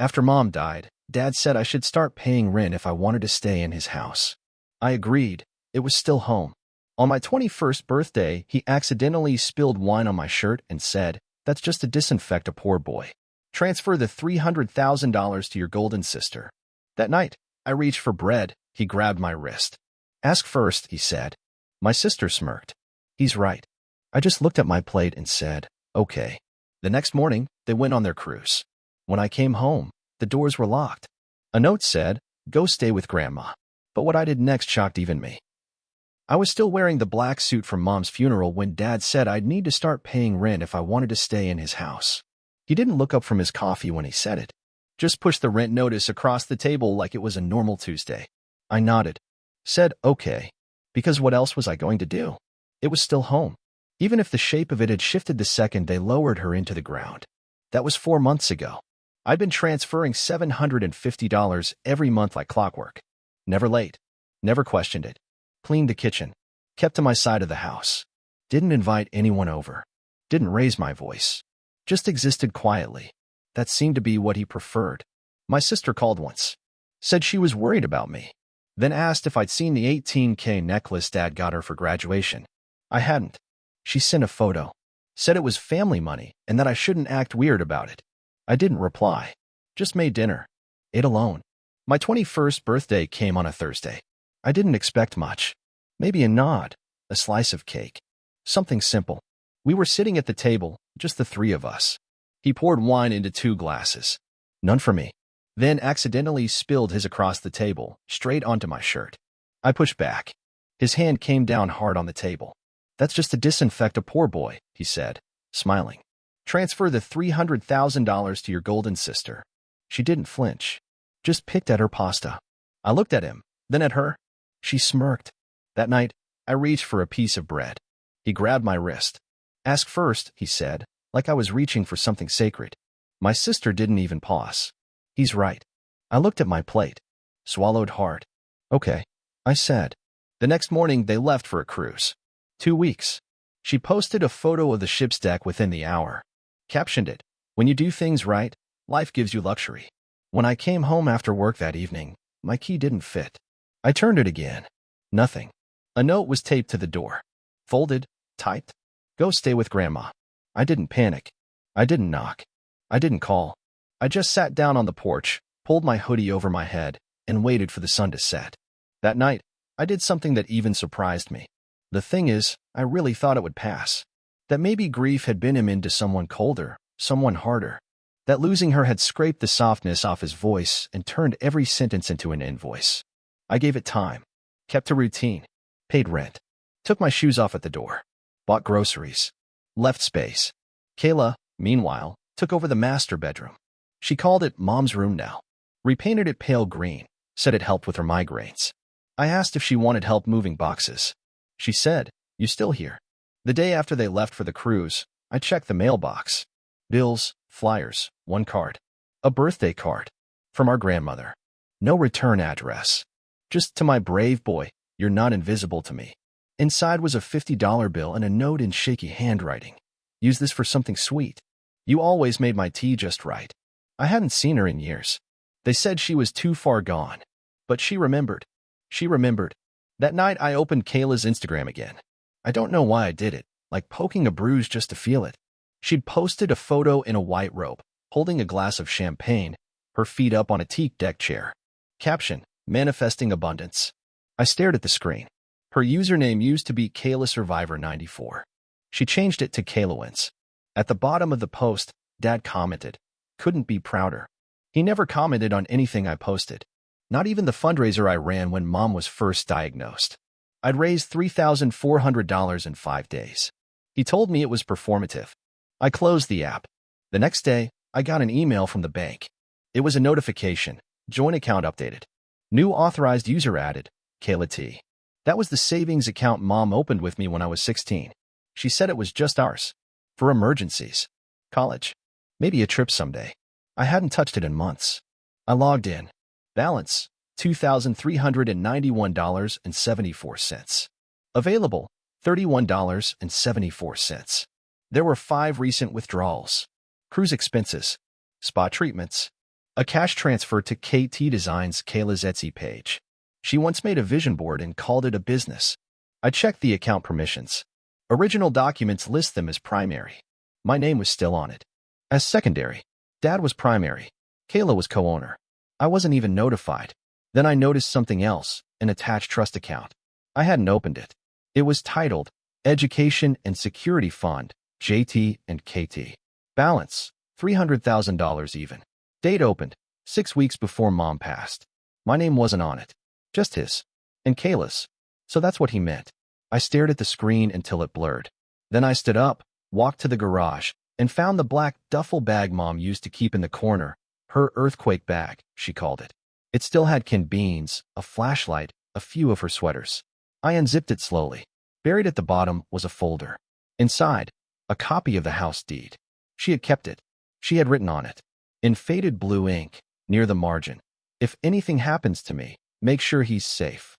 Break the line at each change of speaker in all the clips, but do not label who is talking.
After Mom died, Dad said I should start paying rent if I wanted to stay in his house. I agreed. It was still home. On my 21st birthday, he accidentally spilled wine on my shirt and said, "That's just to disinfect a poor boy. Transfer the $300,000 to your golden sister." That night, I reached for bread. He grabbed my wrist. "Ask first," he said. My sister smirked. "He's right." I just looked at my plate and said, "Okay." The next morning, they went on their cruise. When I came home, the doors were locked. A note said, "Go stay with Grandma." But what I did next shocked even me. I was still wearing the black suit from Mom's funeral when Dad said I'd need to start paying rent if I wanted to stay in his house. He didn't look up from his coffee when he said it. Just pushed the rent notice across the table like it was a normal Tuesday. I nodded. Said, "Okay." Because what else was I going to do? It was still home. Even if the shape of it had shifted the second they lowered her into the ground. That was 4 months ago. I'd been transferring $750 every month like clockwork. Never late. Never questioned it. Cleaned the kitchen. Kept to my side of the house. Didn't invite anyone over. Didn't raise my voice. Just existed quietly. That seemed to be what he preferred. My sister called once. Said she was worried about me. Then asked if I'd seen the $18K necklace Dad got her for graduation. I hadn't. She sent a photo. Said it was family money and that I shouldn't act weird about it. I didn't reply. Just made dinner. Ate alone. My 21st birthday came on a Thursday. I didn't expect much. Maybe a nod, a slice of cake. Something simple. We were sitting at the table, just the three of us. He poured wine into 2 glasses. None for me. Then accidentally spilled his across the table, straight onto my shirt. I pushed back. His hand came down hard on the table. "That's just to disinfect a poor boy," he said, smiling. "Transfer the $300,000 to your golden sister." She didn't flinch. Just picked at her pasta. I looked at him, then at her. She smirked. That night, I reached for a piece of bread. He grabbed my wrist. "Ask first," he said, like I was reaching for something sacred. My sister didn't even pause. He's right. I looked at my plate. Swallowed hard. "Okay," I said. The next morning, they left for a cruise. 2 weeks. She posted a photo of the ship's deck within the hour. Captioned it, "When you do things right, life gives you luxury." When I came home after work that evening, my key didn't fit. I turned it again. Nothing. A note was taped to the door. Folded, typed, "Go stay with Grandma." I didn't panic. I didn't knock. I didn't call. I just sat down on the porch, pulled my hoodie over my head, and waited for the sun to set. That night, I did something that even surprised me. The thing is, I really thought it would pass. That maybe grief had been him into someone colder, someone harder. That losing her had scraped the softness off his voice and turned every sentence into an invoice. I gave it time. Kept a routine. Paid rent. Took my shoes off at the door. Bought groceries. Left space. Kayla, meanwhile, took over the master bedroom. She called it Mom's room now. Repainted it pale green. Said it helped with her migraines. I asked if she wanted help moving boxes. She said, "You still here?" The day after they left for the cruise, I checked the mailbox. Bills, flyers, 1 card. A birthday card. From our grandmother. No return address. Just, "To my brave boy, you're not invisible to me." Inside was a $50 bill and a note in shaky handwriting. "Use this for something sweet. You always made my tea just right." I hadn't seen her in years. They said she was too far gone. But she remembered. She remembered. That night I opened Kayla's Instagram again. I don't know why I did it, like poking a bruise just to feel it. She'd posted a photo in a white robe, holding a glass of champagne, her feet up on a teak deck chair. Caption, "Manifesting abundance." I stared at the screen. Her username used to be Kayla Survivor 94. She changed it to Kaylawins. At the bottom of the post, Dad commented, "Couldn't be prouder." He never commented on anything I posted. Not even the fundraiser I ran when Mom was first diagnosed. I'd raised $3,400 in 5 days. He told me it was performative. I closed the app. The next day, I got an email from the bank. It was a notification. Joint account updated. New authorized user added, Kayla T. That was the savings account Mom opened with me when I was 16. She said it was just ours. For emergencies. College. Maybe a trip someday. I hadn't touched it in months. I logged in. Balance, $2,391.74. Available, $31.74. There were 5 recent withdrawals. Cruise expenses, spa treatments, A cash transfer to KT Designs, Kayla's Etsy page. She once made a vision board and called it a business. I checked the account permissions. Original documents list them as primary. My name was still on it. As secondary. Dad was primary. Kayla was co-owner. I wasn't even notified. Then I noticed something else, an attached trust account. I hadn't opened it. It was titled Education and Security Fund, JT and KT. Balance, $300,000 even. Date opened, 6 weeks before Mom passed. My name wasn't on it. Just his. And Kayla's. So that's what he meant. I stared at the screen until it blurred. Then I stood up, walked to the garage, and found the black duffel bag Mom used to keep in the corner. Her earthquake bag, she called it. It still had canned beans, a flashlight, a few of her sweaters. I unzipped it slowly. Buried at the bottom was a folder. Inside, a copy of the house deed. She had kept it. She had written on it, in faded blue ink, near the margin, "If anything happens to me, make sure he's safe."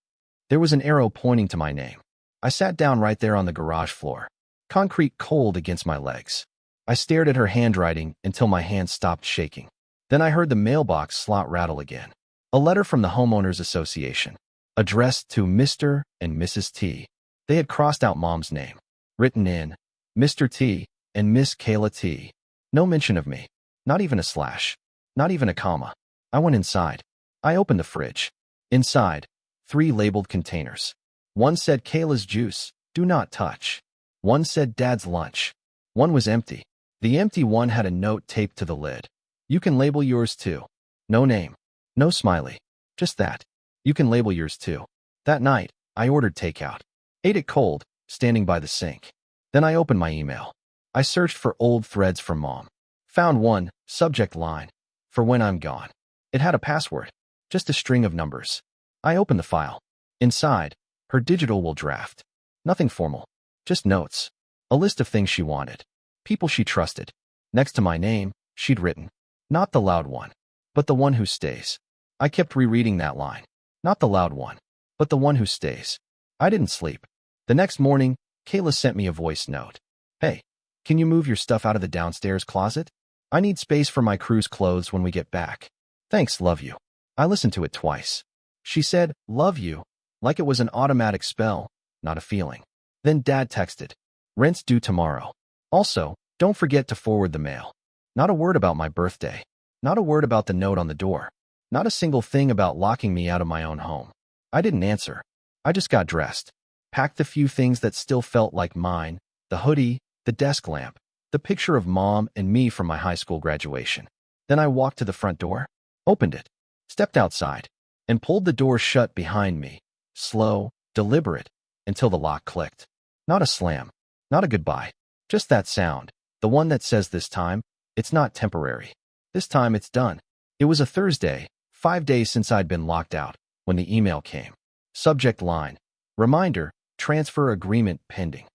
There was an arrow pointing to my name. I sat down right there on the garage floor, concrete cold against my legs. I stared at her handwriting until my hands stopped shaking. Then I heard the mailbox slot rattle again. A letter from the Homeowners Association, addressed to Mr. and Mrs. T. They had crossed out Mom's name, written in Mr. T and Miss Kayla T. No mention of me, not even a slash, not even a comma. I went inside. I opened the fridge. Inside, 3 labeled containers. One said Kayla's juice, do not touch. One said Dad's lunch. One was empty. The empty one had a note taped to the lid. You can label yours too. No name. No smiley. Just that. You can label yours too. That night, I ordered takeout. Ate it cold, standing by the sink. Then I opened my email. I searched for old threads from Mom. Found one, subject line, "For when I'm gone." It had a password, just a string of numbers. I opened the file. Inside, her digital will draft. Nothing formal, just notes. A list of things she wanted. People she trusted. Next to my name, she'd written, not the loud one, but the one who stays. I kept rereading that line. Not the loud one, but the one who stays. I didn't sleep. The next morning, Kayla sent me a voice note. "Hey, can you move your stuff out of the downstairs closet? I need space for my cruise clothes when we get back. Thanks, love you." I listened to it twice. She said, "Love you," like it was an automatic spell, not a feeling. Then Dad texted, "Rent's due tomorrow. Also, don't forget to forward the mail." Not a word about my birthday. Not a word about the note on the door. Not a single thing about locking me out of my own home. I didn't answer. I just got dressed. Packed the few things that still felt like mine, the hoodie, the desk lamp, the picture of Mom and me from my high school graduation. Then I walked to the front door, opened it, stepped outside, and pulled the door shut behind me, slow, deliberate, until the lock clicked. Not a slam, not a goodbye, just that sound, the one that says this time, it's not temporary. This time it's done. It was a Thursday, 5 days since I'd been locked out, when the email came. Subject line, reminder, transfer agreement pending.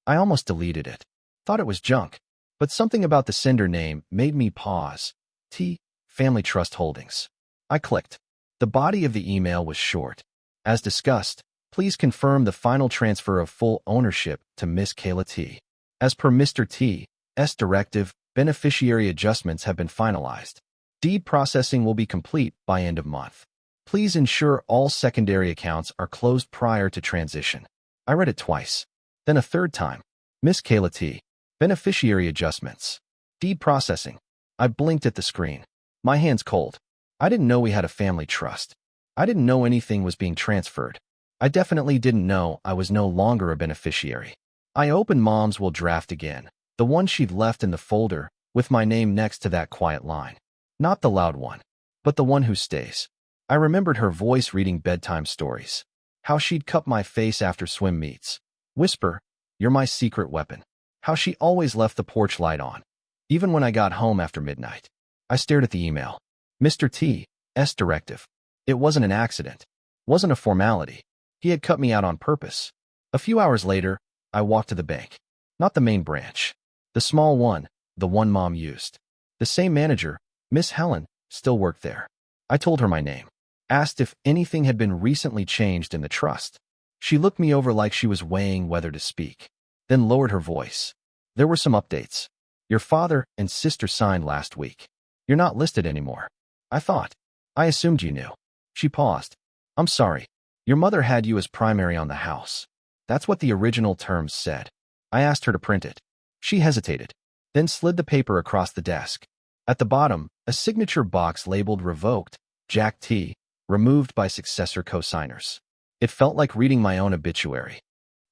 I almost deleted it. Thought it was junk, but something about the sender name made me pause. T. Family Trust Holdings. I clicked. The body of the email was short. As discussed, please confirm the final transfer of full ownership to Miss Kayla T. As per Mr. T.'s directive, beneficiary adjustments have been finalized. Deed processing will be complete by end of month. Please ensure all secondary accounts are closed prior to transition. I read it twice. Then a third time. Miss Kayla T. Beneficiary adjustments. Deed processing. I blinked at the screen. My hands cold. I didn't know we had a family trust. I didn't know anything was being transferred. I definitely didn't know I was no longer a beneficiary. I opened Mom's will draft again, the one she'd left in the folder, with my name next to that quiet line. Not the loud one, but the one who stays. I remembered her voice reading bedtime stories. How she'd cup my face after swim meets. Whisper, "You're my secret weapon." How she always left the porch light on, even when I got home after midnight. I stared at the email. Mr. T.'s directive. It wasn't an accident. Wasn't a formality. He had cut me out on purpose. A few hours later, I walked to the bank. Not the main branch. The small one, the one Mom used. The same manager, Miss Helen, still worked there. I told her my name. Asked if anything had been recently changed in the trust. She looked me over like she was weighing whether to speak, then lowered her voice. There were some updates. Your father and sister signed last week. You're not listed anymore. I thought. I assumed you knew. She paused. I'm sorry. Your mother had you as primary on the house. That's what the original terms said. I asked her to print it. She hesitated, then slid the paper across the desk. At the bottom, a signature box labeled Revoked, Jack T., removed by successor co-signers. It felt like reading my own obituary.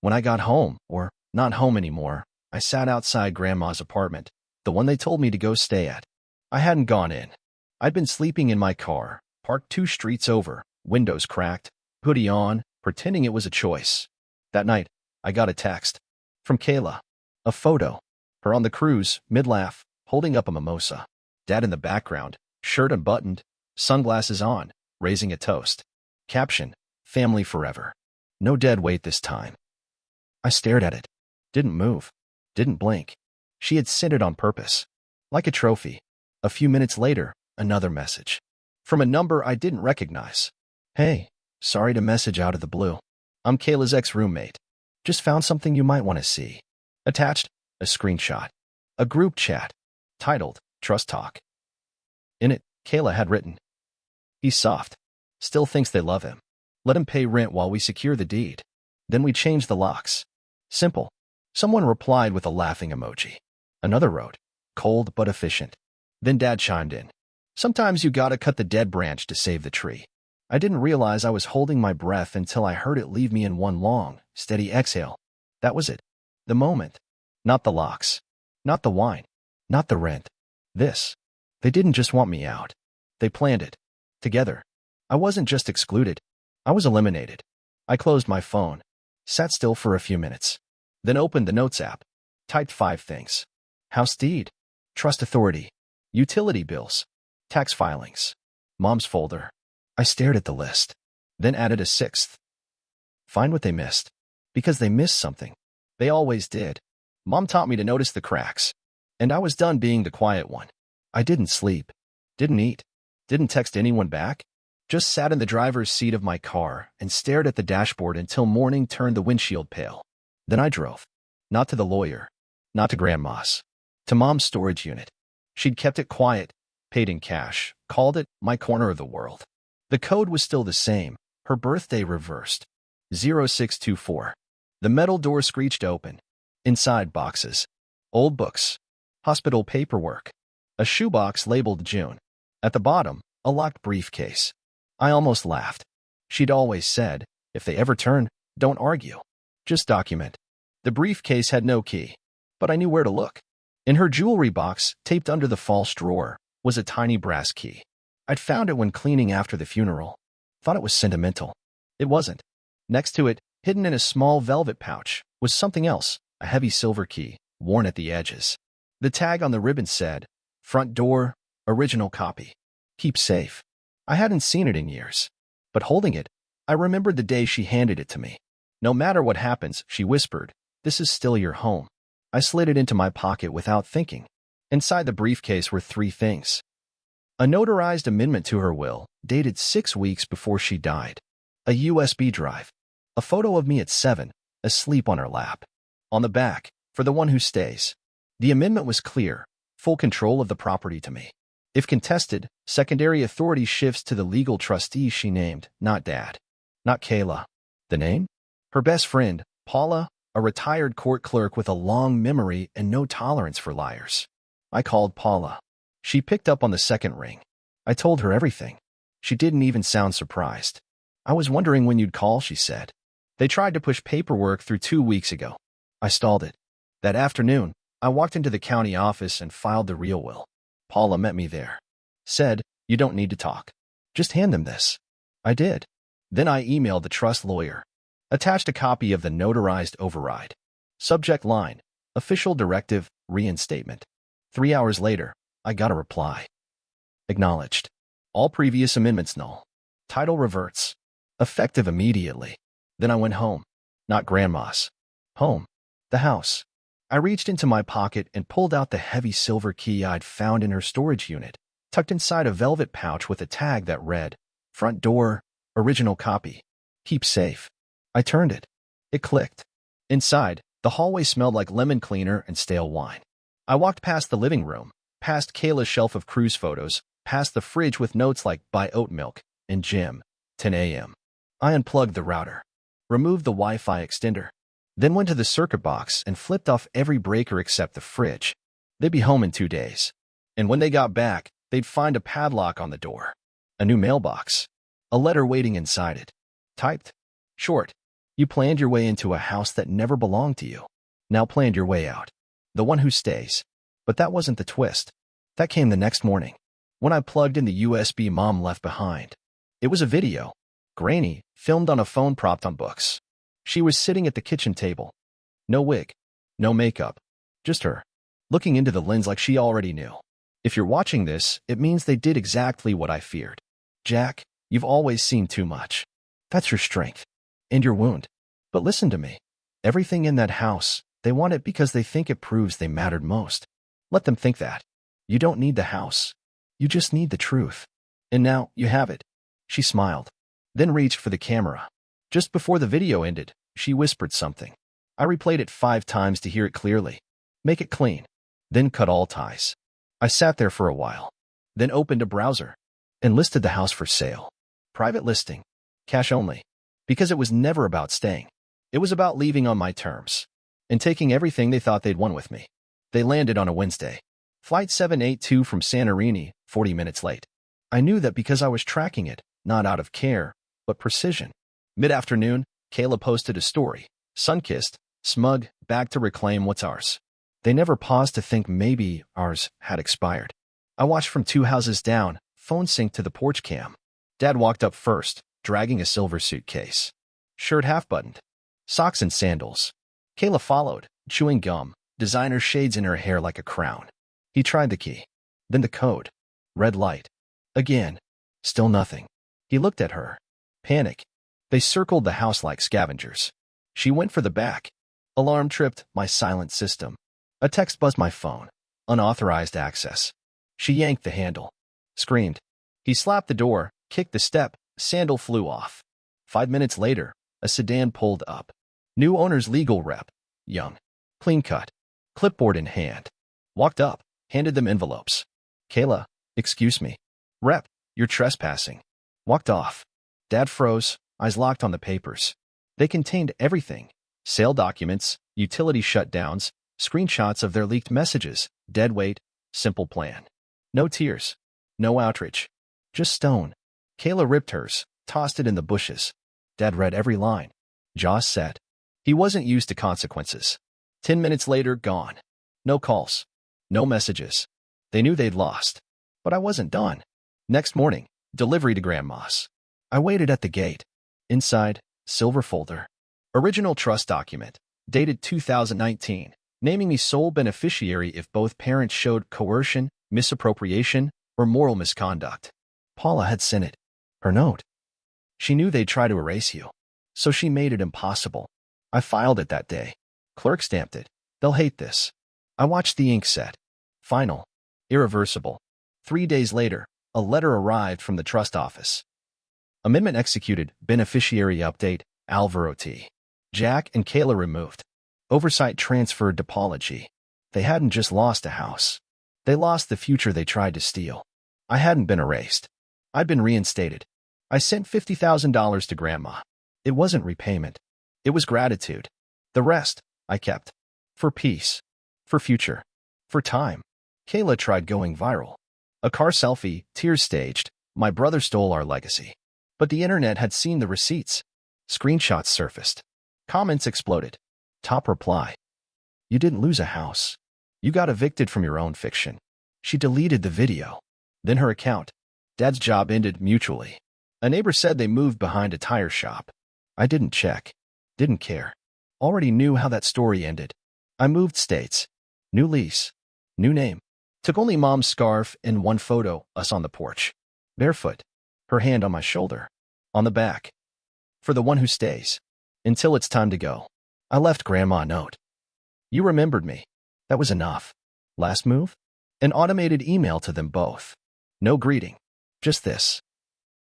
When I got home, or not home anymore, I sat outside Grandma's apartment, the one they told me to go stay at. I hadn't gone in. I'd been sleeping in my car, parked 2 streets over, windows cracked, hoodie on, pretending it was a choice. That night, I got a text. From Kayla. A photo. Her on the cruise, mid-laugh, holding up a mimosa. Dad in the background, shirt unbuttoned, sunglasses on, raising a toast. Caption, family forever. No dead weight this time. I stared at it. Didn't move. Didn't blink. She had sent it on purpose. Like a trophy. A few minutes later, another message. From a number I didn't recognize. Hey, sorry to message out of the blue. I'm Kayla's ex-roommate. Just found something you might want to see. Attached, a screenshot. A group chat. Titled, Trust Talk. In it, Kayla had written, he's soft. Still thinks they love him. Let him pay rent while we secure the deed. Then we change the locks. Simple. Someone replied with a laughing emoji. Another wrote, cold but efficient. Then Dad chimed in. Sometimes you gotta cut the dead branch to save the tree. I didn't realize I was holding my breath until I heard it leave me in one long, steady exhale. That was it. The moment. Not the locks. Not the wine. Not the rent. This. They didn't just want me out. They planned it. Together. I wasn't just excluded. I was eliminated. I closed my phone. Sat still for a few minutes. Then opened the Notes app. Typed 5 things. House deed. Trust authority. Utility bills. Tax filings. Mom's folder. I stared at the list. Then added a 6th. Find what they missed. Because they missed something. They always did. Mom taught me to notice the cracks. And I was done being the quiet one. I didn't sleep. Didn't eat. Didn't text anyone back. Just sat in the driver's seat of my car and stared at the dashboard until morning turned the windshield pale. Then I drove. Not to the lawyer. Not to Grandma's. To Mom's storage unit. She'd kept it quiet, paid in cash, called it my corner of the world. The code was still the same, her birthday reversed. 0624. The metal door screeched open. Inside boxes. Old books. Hospital paperwork. A shoebox labeled June. At the bottom, a locked briefcase. I almost laughed. She'd always said, if they ever turn, don't argue. Just document. The briefcase had no key, but I knew where to look. In her jewelry box, taped under the false drawer, was a tiny brass key. I'd found it when cleaning after the funeral. Thought it was sentimental. It wasn't. Next to it, hidden in a small velvet pouch, was something else, a heavy silver key, worn at the edges. The tag on the ribbon said, front door, original copy. Keep safe. I hadn't seen it in years. But holding it, I remembered the day she handed it to me. No matter what happens, she whispered, this is still your home. I slid it into my pocket without thinking. Inside the briefcase were 3 things. A notarized amendment to her will, dated 6 weeks before she died. A USB drive. A photo of me at 7, asleep on her lap. On the back, for the one who stays. The amendment was clear, full control of the property to me. If contested, secondary authority shifts to the legal trustee she named, not Dad. Not Kayla. The name? Her best friend, Paula, a retired court clerk with a long memory and no tolerance for liars. I called Paula. She picked up on the second ring. I told her everything. She didn't even sound surprised. I was wondering when you'd call, she said. They tried to push paperwork through 2 weeks ago. I stalled it. That afternoon, I walked into the county office and filed the real will. Paula met me there. Said, you don't need to talk. Just hand them this. I did. Then I emailed the trust lawyer. Attached a copy of the notarized override. Subject line, official directive, reinstatement. 3 hours later, I got a reply. Acknowledged. All previous amendments null. Title reverts. Effective immediately. Then I went home. Not Grandma's. Home. The house. I reached into my pocket and pulled out the heavy silver key I'd found in her storage unit, tucked inside a velvet pouch with a tag that read, front door, original copy. Keep safe. I turned it. It clicked. Inside, the hallway smelled like lemon cleaner and stale wine. I walked past the living room, past Kayla's shelf of cruise photos, past the fridge with notes like buy oat milk and gym, 10 a.m. I unplugged the router, removed the Wi-Fi extender, then went to the circuit box and flipped off every breaker except the fridge. They'd be home in 2 days. And when they got back, they'd find a padlock on the door, a new mailbox, a letter waiting inside it. Typed. Short. You planned your way into a house that never belonged to you. Now planned your way out. The one who stays. But that wasn't the twist. That came the next morning, when I plugged in the USB Mom left behind. It was a video. Grainy, filmed on a phone propped on books. She was sitting at the kitchen table. No wig. No makeup. Just her. Looking into the lens like she already knew. If you're watching this, it means they did exactly what I feared. Jack, you've always seen too much. That's your strength. And your wound. But listen to me. Everything in that house, they want it because they think it proves they mattered most. Let them think that. You don't need the house. You just need the truth. And now, you have it. She smiled, then reached for the camera. Just before the video ended, she whispered something. I replayed it 5 times to hear it clearly. Make it clean. Then cut all ties. I sat there for a while. Then opened a browser. And listed the house for sale. Private listing. Cash only. Because it was never about staying. It was about leaving on my terms. And taking everything they thought they'd won with me. They landed on a Wednesday. Flight 782 from Santorini, 40 minutes late. I knew that because I was tracking it, not out of care, but precision. Mid-afternoon, Kayla posted a story. Sun-kissed, smug, back to reclaim what's ours. They never paused to think maybe ours had expired. I watched from 2 houses down, phone synced to the porch cam. Dad walked up first, dragging a silver suitcase. Shirt half-buttoned. Socks and sandals. Kayla followed, chewing gum, designer shades in her hair like a crown. He tried the key. Then the code. Red light. Again. Still nothing. He looked at her. Panic. They circled the house like scavengers. She went for the back. Alarm tripped my silent system. A text buzzed my phone. Unauthorized access. She yanked the handle. Screamed. He slapped the door, kicked the step, sandal flew off. 5 minutes later, a sedan pulled up. New owner's legal rep. Young. Clean cut. Clipboard in hand. Walked up, handed them envelopes. Kayla, excuse me. Rep, you're trespassing. Walked off. Dad froze, eyes locked on the papers. They contained everything. Sale documents, utility shutdowns, screenshots of their leaked messages, dead weight, simple plan. No tears. No outrage. Just stone. Kayla ripped hers, tossed it in the bushes. Dad read every line. Jaws set. He wasn't used to consequences. 10 minutes later, gone. No calls. No messages. They knew they'd lost. But I wasn't done. Next morning, delivery to Grandma's. I waited at the gate. Inside, silver folder. Original trust document. Dated 2019. Naming me sole beneficiary if both parents showed coercion, misappropriation, or moral misconduct. Paula had sent it. Her note. She knew they'd try to erase you. So she made it impossible. I filed it that day. Clerk stamped it. They'll hate this. I watched the ink set. Final. Irreversible. 3 days later, a letter arrived from the trust office. Amendment executed. Beneficiary update. Alvaro T. Jack and Kayla removed. Oversight transferred to Paula G. They hadn't just lost a house. They lost the future they tried to steal. I hadn't been erased. I'd been reinstated. I sent $50,000 to Grandma. It wasn't repayment. It was gratitude. The rest, I kept. For peace. For future. For time. Kayla tried going viral. A car selfie, tears staged. My brother stole our legacy. But the internet had seen the receipts. Screenshots surfaced. Comments exploded. Top reply. You didn't lose a house. You got evicted from your own fiction. She deleted the video. Then her account. Dad's job ended mutually. A neighbor said they moved behind a tire shop. I didn't check. Didn't care. Already knew how that story ended. I moved states. New lease. New name. Took only Mom's scarf and one photo, us on the porch. Barefoot. Her hand on my shoulder. On the back. For the one who stays. Until it's time to go. I left Grandma a note. You remembered me. That was enough. Last move? An automated email to them both. No greeting. Just this.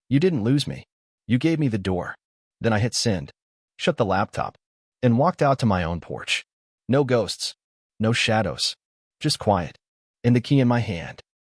You didn't lose me. You gave me the door. Then I hit send. Shut the laptop. And walked out to my own porch. No ghosts. No shadows. Just quiet. And the key in my hand.